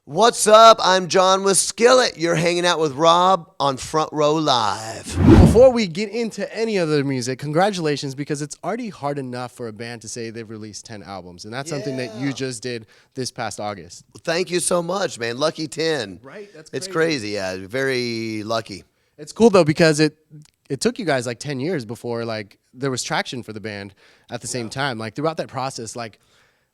What's up? I'm John with Skillet. You're hanging out with Rob on Front Row Live. Before we get into any other music, congratulations, because it's already hard enough for a band to say they've released 10 albums, and that's something that you just did this past August. Thank you so much, man. Lucky 10. Right? That's It's crazy, yeah. Very lucky. It's cool, though, because it took you guys like 10 years before like there was traction for the band at the same time. Like throughout that process, like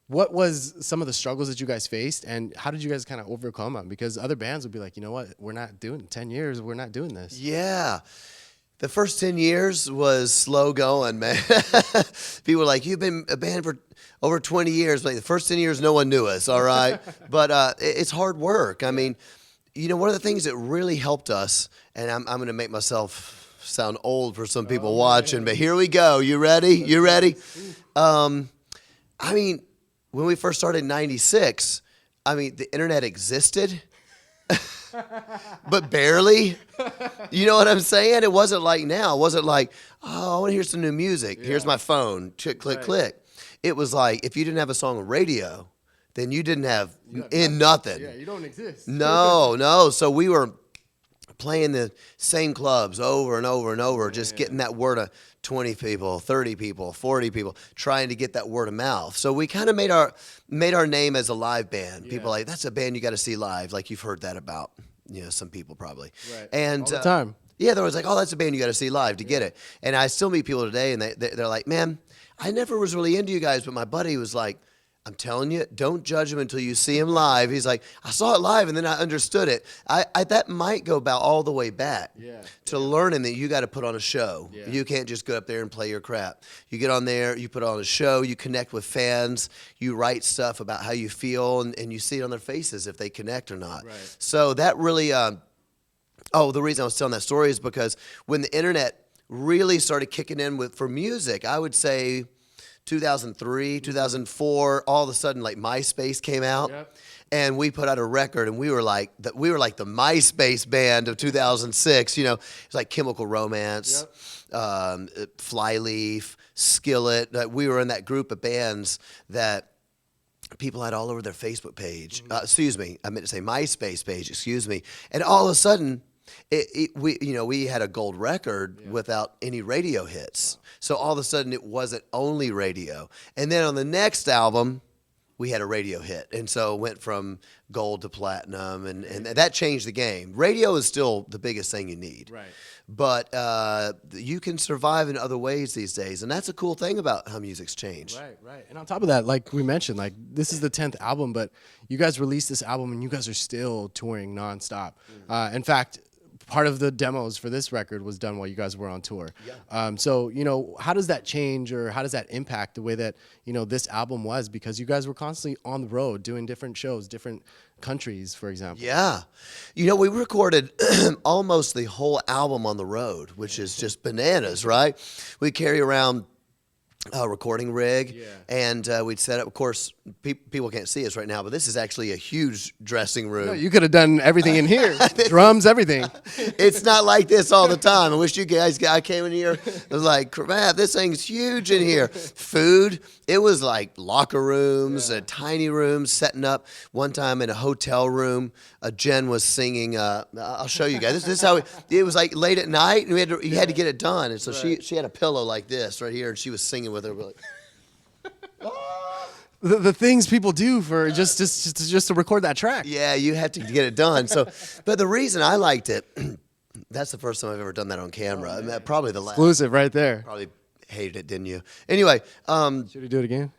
what was some of the struggles that you guys faced, and how did you guys kind of overcome them? Because other bands would be like, you know what, we're not doing 10 years, we're not doing this. Yeah. The first 10 years was slow going, man. People were like, you've been a band for over 20 years. Like the first 10 years, no one knew us, all right? But it's hard work. I mean, you know, one of the things that really helped us, and I'm going to make myself sound old for some people watching, but here we go. You ready? You ready? I mean, when we first started in 96, I mean, the internet existed, but barely. You know what I'm saying? It wasn't like now. It wasn't like, oh, I want to hear some new music. Yeah. Here's my phone. Click, click. It was like, if you didn't have a song on radio, then you didn't have nothing. Yeah, you don't exist. No. So we were playing the same clubs over and over and over, just getting that word of 20 people, 30 people, 40 people, trying to get that word of mouth. So we kind of made our name as a live band. People are like, that's a band you got to see live. Like you've heard that about, you know, some people probably. Right. And all the time. Yeah, they're always like, oh, that's a band you got to see live to get it. And I still meet people today, and they're like, man, I never was really into you guys, but my buddy was like, I'm telling you, don't judge him until you see him live. He's like, I saw it live, and then I understood it. That might go about all the way back to learning that you got to put on a show. Yeah. You can't just go up there and play your crap. You get on there, you put on a show, you connect with fans, you write stuff about how you feel, and you see it on their faces if they connect or not. Right. So that really, the reason I was telling that story is because when the internet really started kicking in for music, I would say 2003, 2004, all of a sudden like MySpace came out, and we put out a record, and we were like the MySpace band of 2006. You know, it's like Chemical Romance, Flyleaf, Skillet. We were in that group of bands that people had all over their Facebook page. Excuse me, I meant to say MySpace page. Excuse me, and all of a sudden, we had a gold record without any radio hits. So all of a sudden it wasn't only radio. And then on the next album, we had a radio hit. And so it went from gold to platinum, and that changed the game. Radio is still the biggest thing you need. Right. But you can survive in other ways these days. And that's a cool thing about how music's changed. Right. And on top of that, like we mentioned, like this is the 10th album, but you guys released this album and you guys are still touring nonstop. In fact, part of the demos for this record was done while you guys were on tour. Yeah. So, you know, how does that change, or how does that impact the way that, you know, this album was? Because you guys were constantly on the road doing different shows, different countries, for example. Yeah. You know, we recorded almost the whole album on the road, which is just bananas, right? We carry around a recording rig, and we'd set up, of course, people can't see us right now, but this is actually a huge dressing room. No, you could have done everything in here. Drums, everything. It's not like this all the time. I wish you guys, I came in here, I was like, crap, this thing's huge in here. Food, it was like locker rooms, tiny rooms, setting up. One time in a hotel room, Jen was singing, I'll show you guys. This is how it was like late at night, and you had to get it done. And so she had a pillow like this right here, and she was singing with her. Like, the things people do for just to record that track. Yeah, you had to get it done. So, but the reason I liked it, that's the first time I've ever done that on camera. Probably the last. Exclusive right there. Probably hated it, didn't you? Anyway. Should we do it again?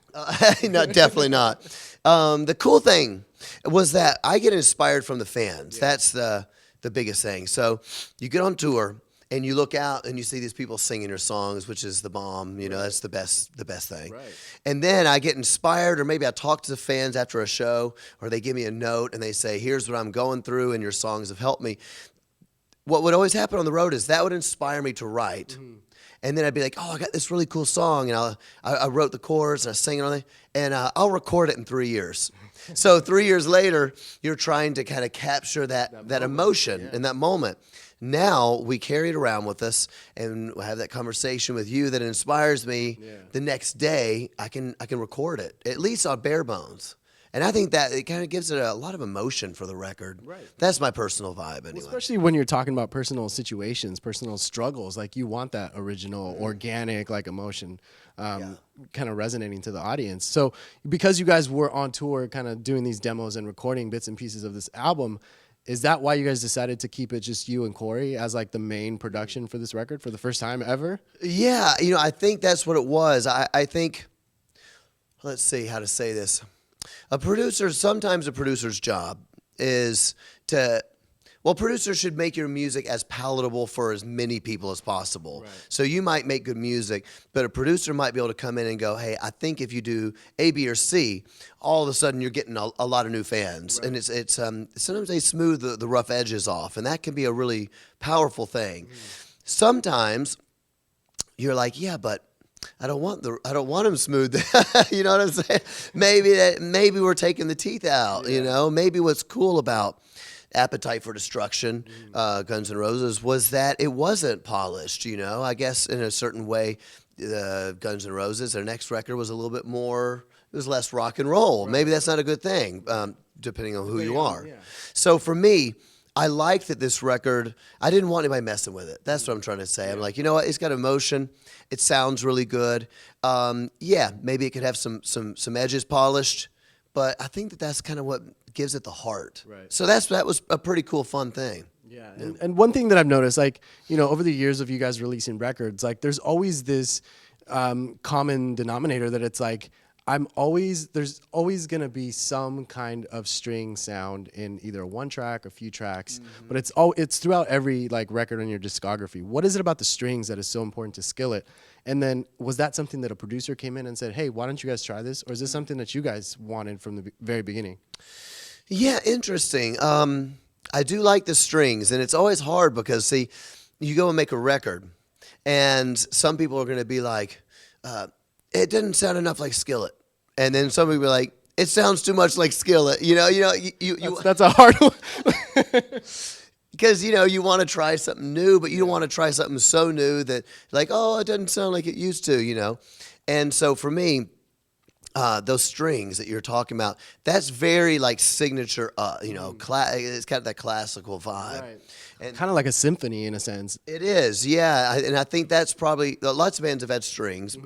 No, definitely not. The cool thing was that I get inspired from the fans. That's the biggest thing. So you get on tour, and you look out and you see these people singing your songs, which is the bomb. You know, that's the best thing. Right. And then I get inspired, or maybe I talk to the fans after a show, or they give me a note and they say, here's what I'm going through, and your songs have helped me. What would always happen on the road is that would inspire me to write. Mm-hmm. And then I'd be like, oh, I got this really cool song, and I wrote the chorus, and I sang it on it, and I'll record it in 3 years. So 3 years later, you're trying to kind of capture that emotion in that moment. Now we carry it around with us, and have that conversation with you that inspires me. The next day, I can record it, at least on bare bones. And I think that it kind of gives it a lot of emotion for the record. Right. That's my personal vibe, anyway. Well, especially when you're talking about personal situations, personal struggles, like you want that original, organic, like emotion kind of resonating to the audience. So because you guys were on tour kind of doing these demos and recording bits and pieces of this album, is that why you guys decided to keep it just you and Corey as like the main production for this record for the first time ever? Yeah, I think that's what it was. I think, let's see how to say this. Sometimes a producer's job is producers should make your music as palatable for as many people as possible. Right. So you might make good music, but a producer might be able to come in and go, hey, I think if you do A, B, or C, all of a sudden you're getting a lot of new fans. Right. And it's sometimes they smooth the rough edges off, and that can be a really powerful thing. Sometimes you're like, yeah, but I don't want them smooth. You know what I'm saying? Maybe we're taking the teeth out. Yeah. Maybe what's cool about Appetite for Destruction, Guns N' Roses, was that it wasn't polished. I guess in a certain way, Guns N' Roses, their next record was a little bit more. It was less rock and roll. Right. Maybe that's not a good thing, depending on who you are. Yeah. So for me, I like that this record, I didn't want anybody messing with it. That's what I'm trying to say. I'm like, you know what? It's got emotion. It sounds really good. Yeah, maybe it could have some edges polished, but I think that's kind of what gives it the heart. Right. So that was a pretty cool, fun thing. Yeah. And one thing that I've noticed, like, over the years of you guys releasing records, like there's always this common denominator that it's like, there's always going to be some kind of string sound in either one track or a few tracks, but it's throughout every like record on your discography. What is it about the strings that is so important to Skillet? And then was that something that a producer came in and said, hey, why don't you guys try this? Or is this something that you guys wanted from the very beginning? Yeah, interesting. I do like the strings, and it's always hard because, see, you go and make a record, and some people are going to be like, it didn't sound enough like Skillet. And then some people are like, it sounds too much like Skillet. That's a hard one. Because, you want to try something new, but you don't want to try something so new that, like, oh, it doesn't sound like it used to, And so for me, those strings that you're talking about, that's very like signature, it's got that classical vibe. Right. And kind of like a symphony in a sense. It is, yeah. And I think that's probably, lots of bands have had strings,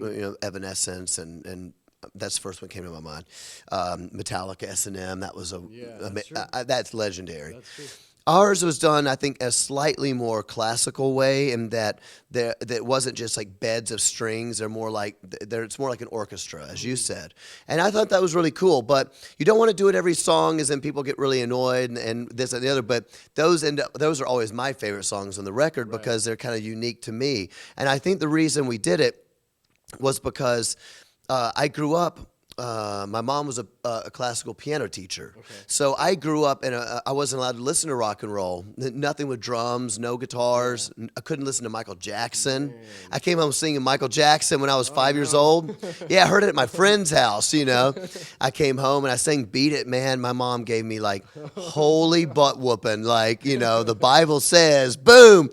Evanescence, and that's the first one that came to my mind. Metallica, S&M, that was that's legendary. That's true. Ours was done, I think, a slightly more classical way in that that wasn't just like beds of strings. It's more like an orchestra, as you said. And I thought that was really cool. But you don't want to do it every song, as then people get really annoyed and this and the other. But those are always my favorite songs on the record because they're kind of unique to me. And I think the reason we did it was because I grew up. My mom was a classical piano teacher. Okay. So I grew up I wasn't allowed to listen to rock and roll. Nothing with drums, no guitars. Yeah. I couldn't listen to Michael Jackson. Man. I came home singing Michael Jackson when I was 5 years old. Yeah, I heard it at my friend's house, I came home and I sang Beat It, man. My mom gave me like holy butt whooping. Like, the Bible says, boom.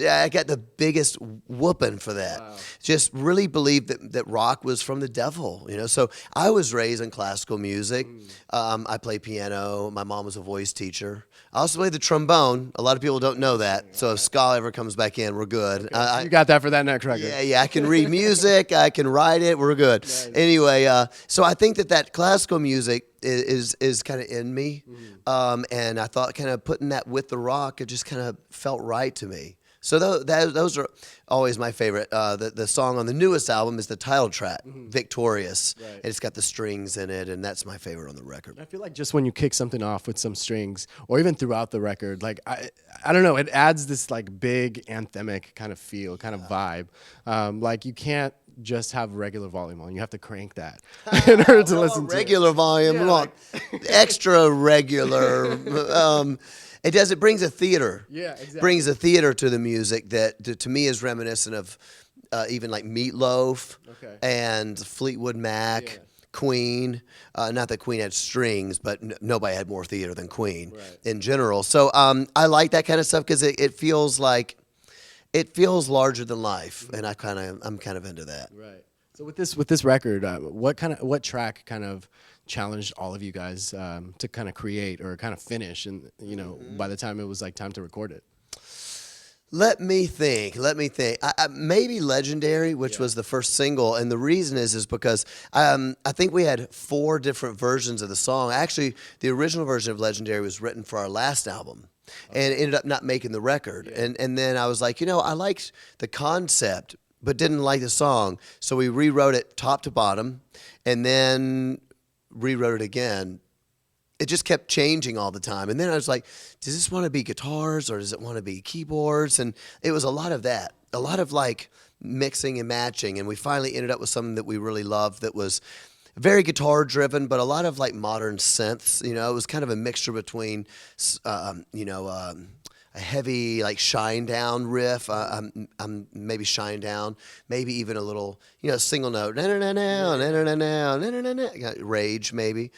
I got the biggest whooping for that. Wow. Just really believed that rock was from the devil, So I was raised in classical music. I play piano. My mom was a voice teacher. I also play the trombone. A lot of people don't know that. So if ska ever comes back in, we're good. Okay. You got that for that next record. Yeah. I can read music. I can write it. We're good. Nice. Anyway, so I think that classical music is kind of in me. And I thought kind of putting that with the rock, it just kind of felt right to me. So those are always my favorite. The song on the newest album is the title track, Victorious. Right. And it's got the strings in it, and that's my favorite on the record. I feel like just when you kick something off with some strings, or even throughout the record, like, I don't know, it adds this like big anthemic kind of feel, kind of vibe. Like you can't just have regular volume on. You have to crank that in order to listen to regular volume. Yeah, extra regular. It brings a theater. Yeah, exactly. Brings a theater to the music that to me is reminiscent of even like Meatloaf and Fleetwood Mac, Queen. Not that Queen had strings, but nobody had more theater than Queen in general. So I like that kind of stuff because it feels like it feels larger than life, and I'm kind of into that. Right. So with this record, what track kind of challenged all of you guys to kind of create or kind of finish, and by the time it was like time to record it? Let me think. Maybe Legendary, which was the first single, and the reason is because I think we had 4 different versions of the song. Actually, the original version of Legendary was written for our last album, and ended up not making the record. And then I was like, I liked the concept, but didn't like the song, so we rewrote it top to bottom, and then rewrote it again. It just kept changing all the time. And then I was like, does this want to be guitars or does it want to be keyboards? And it was a lot of that, a lot of like mixing and matching. And we finally ended up with something that we really loved that was very guitar driven, but a lot of like modern synths. It was kind of a mixture between, a heavy like shine down riff, maybe shine down, maybe even a little, single note, rage maybe.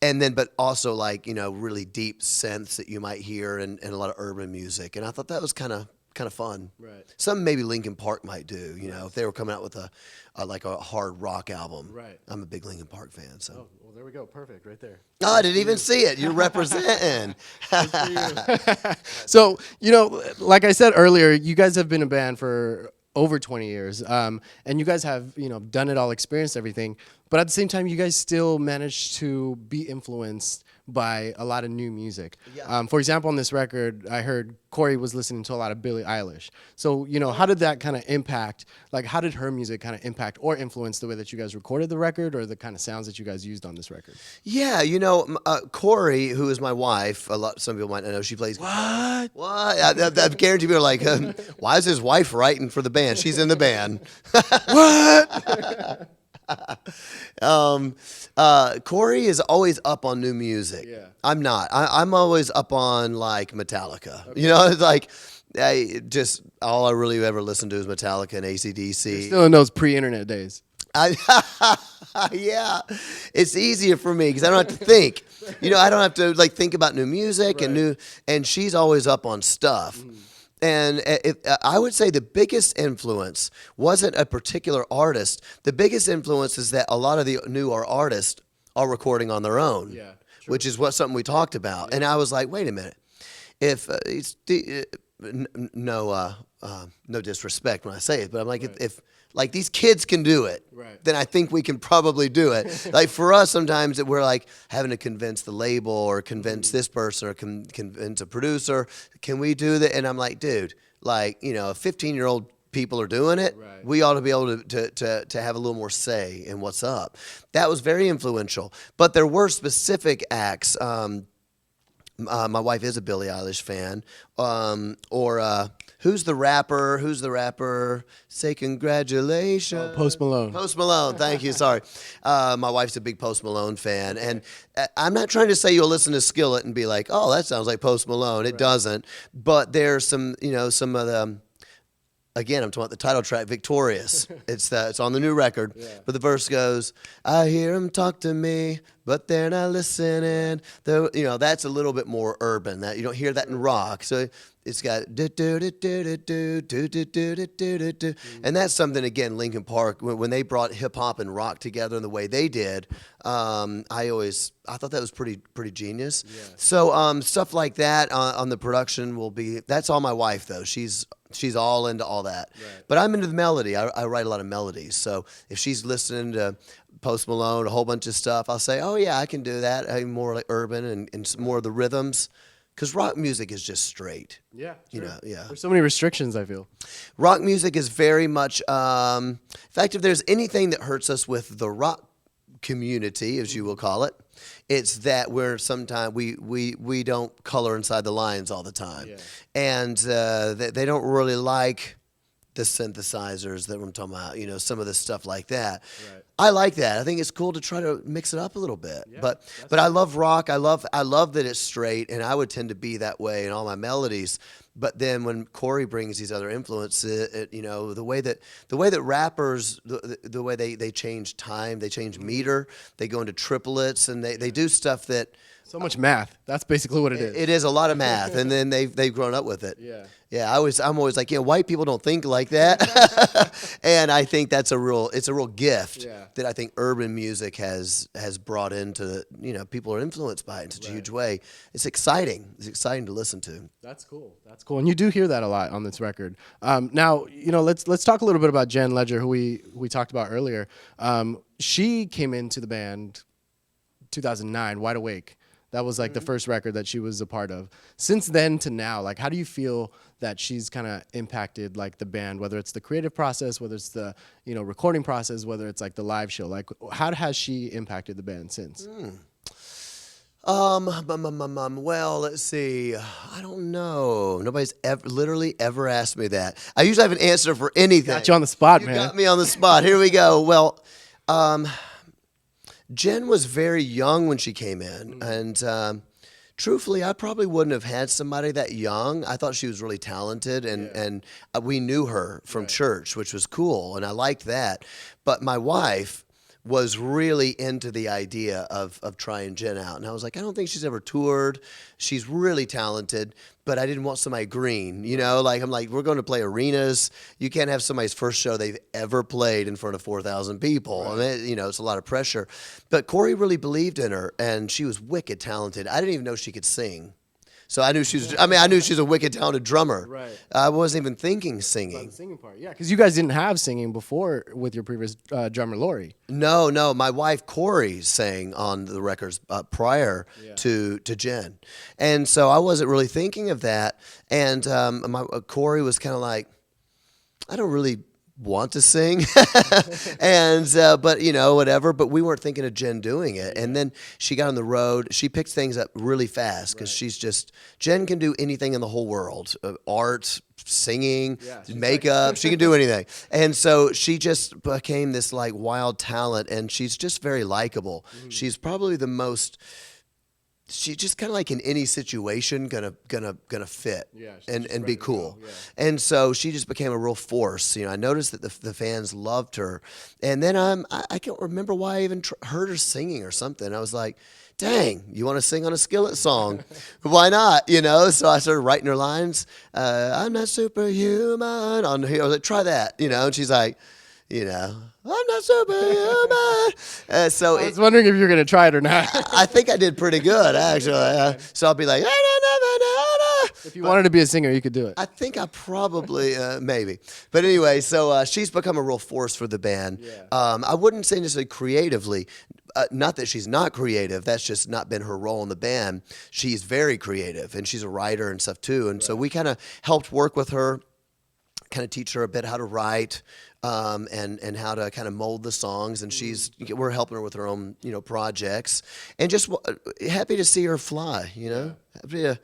And then, but also like, really deep synths that you might hear and a lot of urban music. And I thought that was kind of fun. Right. Something maybe Linkin Park might do, if they were coming out with a hard rock album. Right. I'm a big Linkin Park fan, so. Oh, well, there we go. Perfect right there. Oh, I didn't even see it. You're representing. So, like I said earlier, you guys have been a band for over 20 years, and you guys have, done it all, experienced everything. But at the same time, you guys still managed to be influenced by a lot of new music. Yeah. For example, on this record, I heard Corey was listening to a lot of Billie Eilish. So, how did that kind of impact, like how did her music kind of impact or influence the way that you guys recorded the record or the kind of sounds that you guys used on this record? Yeah, Corey, who is my wife, some people might not know, she plays guitar. What? I guarantee people are like, why is his wife writing for the band? She's in the band. What? Corey is always up on new music. Yeah. I'm not. I'm always up on like Metallica. Okay. It's like just all I really ever listen to is Metallica and AC/DC. You're still in those pre-internet days. Yeah, it's easier for me because I don't have to think. I don't have to like think about new music and she's always up on stuff. And I would say the biggest influence wasn't a particular artist. The biggest influence is that a lot of the newer artists are recording on their own, which is something we talked about. Yeah. And I was like, wait a minute. If no disrespect when I say it, but I'm like, if like these kids can do it, then I think we can probably do it. Like for us, sometimes we're like having to convince the label or convince this person or convince a producer. Can we do that? And I'm like, dude, like, 15-year-old people are doing it. Right. We ought to be able to have a little more say in what's up. That was very influential. But there were specific acts. My wife is a Billie Eilish fan. Who's the rapper? Say congratulations. Oh, Post Malone. Post Malone. Thank you. Sorry. My wife's a big Post Malone fan. And I'm not trying to say you'll listen to Skillet and be like, oh, that sounds like Post Malone. It doesn't. But there's some of the... Again, I'm talking about the title track, Victorious. It's on the new record. Yeah. But the verse goes, I hear them talk to me, but they're not listening. That's a little bit more urban. That you don't hear that in rock. So it's got do do do do do do do do do do do, and that's something again. Linkin Park when they brought hip hop and rock together in the way they did, I thought that was pretty genius. Yeah. So stuff like that on the production that's all my wife though. She's all into all that. Right. But I'm into the melody. I write a lot of melodies. So if she's listening to Post Malone, a whole bunch of stuff, I'll say, oh, yeah, I can do that. I'm more like urban and more of the rhythms. Because rock music is just straight. Yeah. Sure. Yeah. There's so many restrictions, I feel. Rock music is very much, in fact, if there's anything that hurts us with the rock community, as you will call it, it's that we're sometimes we don't color inside the lines all the time. Yeah. And they don't really like the synthesizers that I'm talking about, some of the stuff like that. Right. I like that. I think it's cool to try to mix it up a little bit. Yeah, but I love rock. I love that it's straight, and I would tend to be that way in all my melodies. But then when Corey brings these other influences, the way that rappers, the way they change time, they change meter, they go into triplets, and they do stuff that So much math. That's basically what it is. It is a lot of math, and then they've grown up with it. Yeah. Yeah, I'm always like, white people don't think like that, and I think it's a real gift that I think urban music has brought into, people are influenced by it in such a huge way. It's exciting. It's exciting to listen to. That's cool. That's cool, and you do hear that a lot on this record. Now, let's talk a little bit about Jen Ledger, who we talked about earlier. She came into the band 2009, Wide Awake. That was like the first record that she was a part of. Since then to now, like, how do you feel that she's kind of impacted like the band, whether it's the creative process, whether it's the recording process, whether it's like the live show? Like, how has she impacted the band since? Well, let's see. I don't know. Nobody's literally ever asked me that. I usually have an answer for anything. Got you on the spot, you man. Got me on the spot. Here we go. Well, Jen was very young when she came in, and truthfully, I probably wouldn't have had somebody that young. I thought she was really talented, and we knew her from church, which was cool, and I liked that. But my wife was really into the idea of trying Jen out. And I was like, I don't think she's ever toured. She's really talented, but I didn't want somebody green, like, I'm like, we're going to play arenas. You can't have somebody's first show they've ever played in front of 4,000 people. Right. I mean, it's a lot of pressure. But Corey really believed in her, and she was wicked talented. I didn't even know she could sing. So I knew she was. I knew she was a wicked talented drummer. Right. I wasn't even thinking singing. About the singing part, yeah, because you guys didn't have singing before with your previous drummer Lori. No. My wife Corey sang on the records prior to Jen, and so I wasn't really thinking of that. And Corey was kind of like, I don't really want to sing, and but whatever. But we weren't thinking of Jen doing it. And then she got on the road. She picks things up really fast because Jen can do anything in the whole world, art, singing, makeup. She can do anything. And so she just became this like wild talent, and she's just very likable. Mm-hmm. She's probably the most. She's just kind of like in any situation gonna fit and be cool. Yeah. And so she just became a real force. I noticed that the fans loved her. And then I can't remember why I even heard her singing or something. I was like, dang, you want to sing on a Skillet song? Why not? So I started writing her lines. I'm not superhuman. On here, I was like, try that. And she's like, I'm not superhuman. So I was wondering if you were going to try it or not. I think I did pretty good, actually. So I'll be like, if you wanted to be a singer, you could do it. I think I probably, maybe. But anyway, so she's become a real force for the band. Yeah. I wouldn't say necessarily creatively. Not that she's not creative. That's just not been her role in the band. She's very creative, and she's a writer and stuff too. And so we kind of helped work with her, kind of teach her a bit how to write. And how to kind of mold the songs, and we're helping her with her own projects, and just happy to see her fly, happy to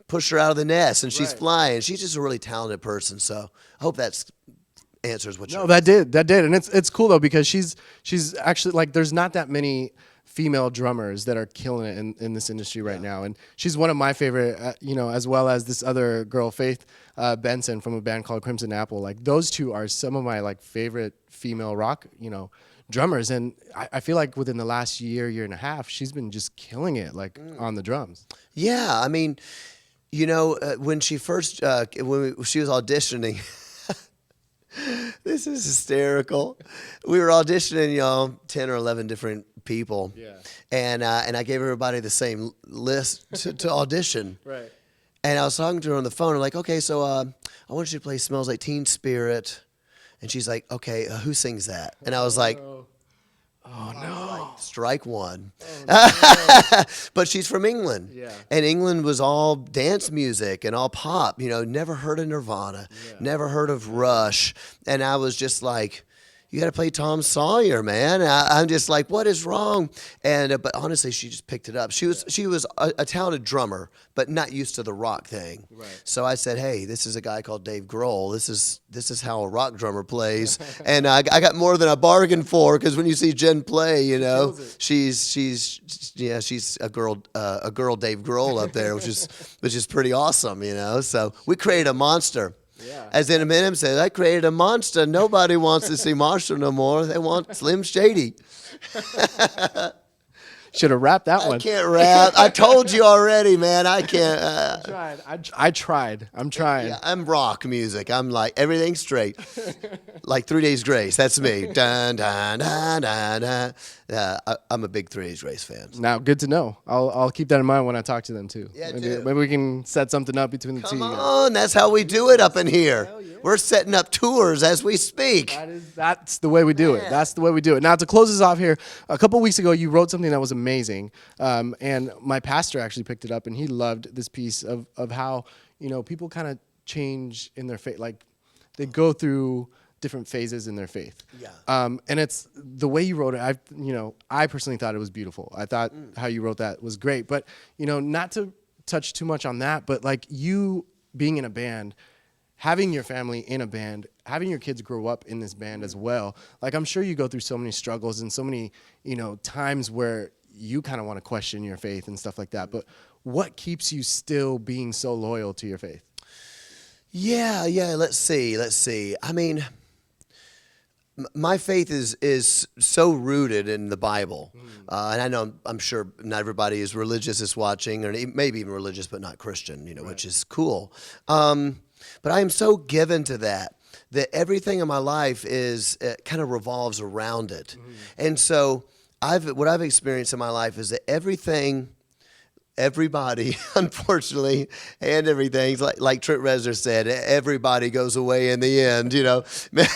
push her out of the nest, and she's flying. She's just a really talented person, so I hope that answers what you're. No, that did, and it's cool though, because she's actually like, there's not that many female drummers that are killing it in this industry right now, and she's one of my favorite, as well as this other girl, Faith Benson, from a band called Crimson Apple. Like, those two are some of my like favorite female rock drummers, and I feel like within the last year and a half, she's been just killing it like on the drums. Yeah, I mean, when she first when she was auditioning. This is hysterical. We were auditioning, 10 or 11 different people. Yeah. And I gave everybody the same list to audition. Right. And I was talking to her on the phone. I'm like, okay, so I want you to play Smells Like Teen Spirit. And she's like, okay, who sings that? And I was like, oh no, strike one. Oh, no. But she's from England. Yeah. And England was all dance music and all pop. Never heard of Nirvana, never heard of Rush. And I was just like, you got to play Tom Sawyer, man. I'm just like, what is wrong? And but honestly, she just picked it up. She was a talented drummer, but not used to the rock thing. Right. So I said, hey, this is a guy called Dave Grohl. This is how a rock drummer plays. And I got more than I bargained for, because when you see Jen play, she's a girl Dave Grohl up there, which is pretty awesome, So we created a monster. Yeah. As Eminem said, I created a monster. Nobody wants to see Marshall no more. They want Slim Shady. Should have rapped that I one. can't rap. I told you already, man. I can't. I tried. I'm trying. Yeah, I'm rock music. I'm like everything straight, like 3 Days Grace. That's me. Dun, dun, dun, dun, dun. I'm a big 3 Days Grace fan. Now, good to know. I'll keep that in mind when I talk to them too. Yeah, maybe we can set something up between the two. Come of you guys. on, that's how we do it up in here. We're setting up tours as we speak. That's the way we do it. That's the way we do it. Now, to close this off here, a couple weeks ago, you wrote something that was amazing, and my pastor actually picked it up, and he loved this piece of how people kind of change in their faith, like they go through different phases in their faith. Yeah. And it's the way you wrote it. I personally thought it was beautiful. I thought how you wrote that was great. But not to touch too much on that, but like you being in a band, having your family in a band, having your kids grow up in this band as well. Like I'm sure you go through so many struggles and so many times where you kind of want to question your faith and stuff like that. But what keeps you still being so loyal to your faith? Yeah. Let's see. I mean, my faith is so rooted in the Bible, and I know I'm sure not everybody is religious is watching, or maybe even religious but not Christian, Right. which is cool. But I am so given to that everything in my life is kind of revolves around it, and so what I've experienced in my life is that everybody, unfortunately, and everything, like Trent Reznor said, everybody goes away in the end, Man,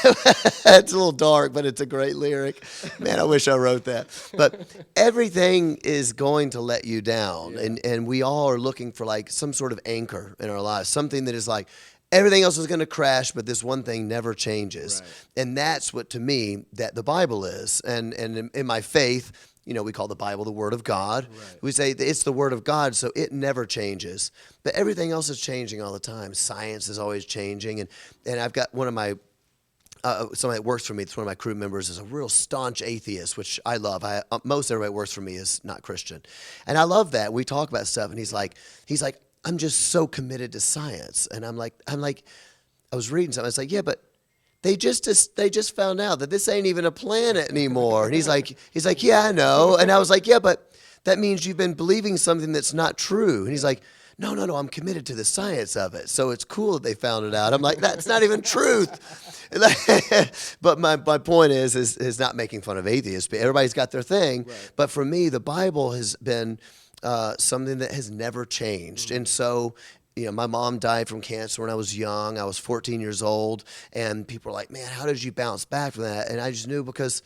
it's a little dark, but it's a great lyric. Man, I wish I wrote that. But everything is going to let you down, and we all are looking for like some sort of anchor in our lives, something that is like, everything else is going to crash, but this one thing never changes. Right. And that's what, to me, that the Bible is. And in my faith, we call the Bible the Word of God. Right. We say it's the Word of God, so it never changes. But everything else is changing all the time. Science is always changing. And I've got one of my, somebody that works for me, it's one of my crew members, is a real staunch atheist, which I love. Most everybody that works for me is not Christian. And I love that. We talk about stuff, and he's like, I'm just so committed to science. And I'm like, I was reading something. I was like, yeah, but they just found out that this ain't even a planet anymore. And he's like, yeah, I know. And I was like, yeah, but that means you've been believing something that's not true. And he's like, no, I'm committed to the science of it. So it's cool that they found it out. I'm like, that's not even truth. But my point is not making fun of atheists. But everybody's got their thing. Right. But for me, the Bible has been something that has never changed. And so, my mom died from cancer when I was young. I was 14 years old, and people were like, man, how did you bounce back from that? And I just knew because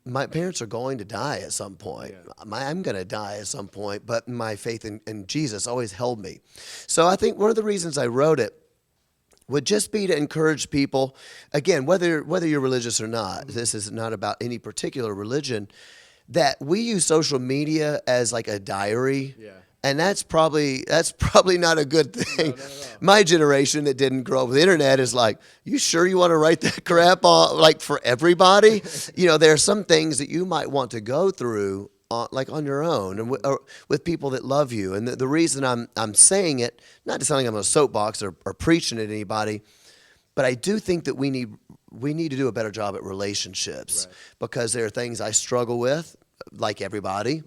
my parents are going to die at some point. Yeah. I'm going to die at some point, but my faith in Jesus always held me. So I think one of the reasons I wrote it would just be to encourage people, again, whether you're religious or not, this is not about any particular religion, that we use social media as like a diary. Yeah. And that's probably not a good thing. No. My generation that didn't grow up with the internet is like, you sure you want to write that crap on, like for everybody? There are some things that you might want to go through on your own and with people that love you. And the reason I'm saying it, not to sound like I'm on a soapbox or preaching at anybody, but I do think that we need to do a better job at relationships, right? Because there are things I struggle with, like everybody,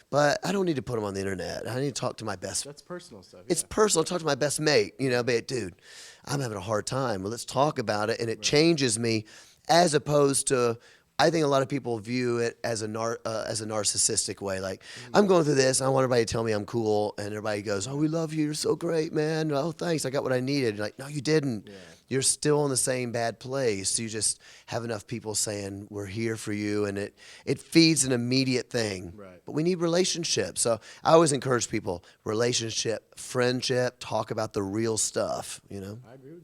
but I don't need to put them on the internet. I need to talk to my best. That's personal stuff. Yeah. It's personal. Talk to my best mate. But dude, I'm having a hard time. Well, let's talk about it, and it changes me, as opposed to. I think a lot of people view it as a narcissistic way. Like, I'm going through this, I want everybody to tell me I'm cool, and everybody goes, oh, we love you, you're so great, man. Oh, thanks, I got what I needed. You're like, no, you didn't. Yeah. You're still in the same bad place. You just have enough people saying, we're here for you, and it feeds an immediate thing. Right. But we need relationships. So I always encourage people, relationship, friendship, talk about the real stuff, I agree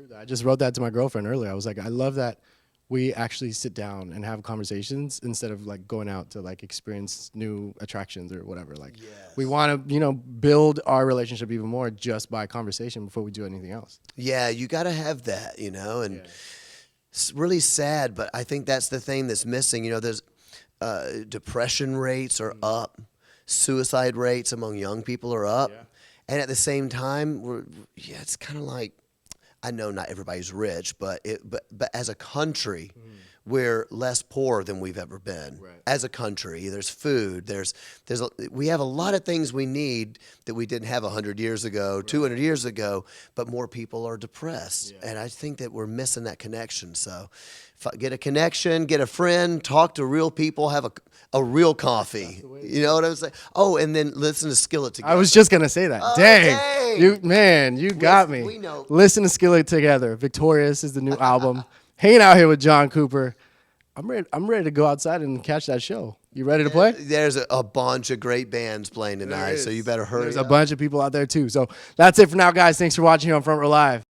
with that. I just wrote that to my girlfriend earlier. I was like, I love that we actually sit down and have conversations instead of like going out to like experience new attractions or whatever. Like, yes. We want to, build our relationship even more just by conversation before we do anything else. Yeah, you got to have that, and it's really sad, but I think that's the thing that's missing. There's depression rates are up, suicide rates among young people are up, and at the same time, it's kind of like, I know not everybody's rich, but as a country, we're less poor than we've ever been. Right. As a country, there's food, we have a lot of things we need that we didn't have 100 years ago, 200 years ago, but more people are depressed. And I think that we're missing that connection. So get a connection, get a friend, talk to real people, have a real coffee. You know what I'm saying? Oh, and then listen to Skillet together. I was just gonna say that. Oh, dang. You got me. We know. Listen to Skillet together. Victorious is the new album. Hanging out here with John Cooper. I'm ready to go outside and catch that show. You ready to play? There's a bunch of great bands playing tonight, so you better hurry. There's a bunch of people out there too. So that's it for now, guys. Thanks for watching on Front Row Live.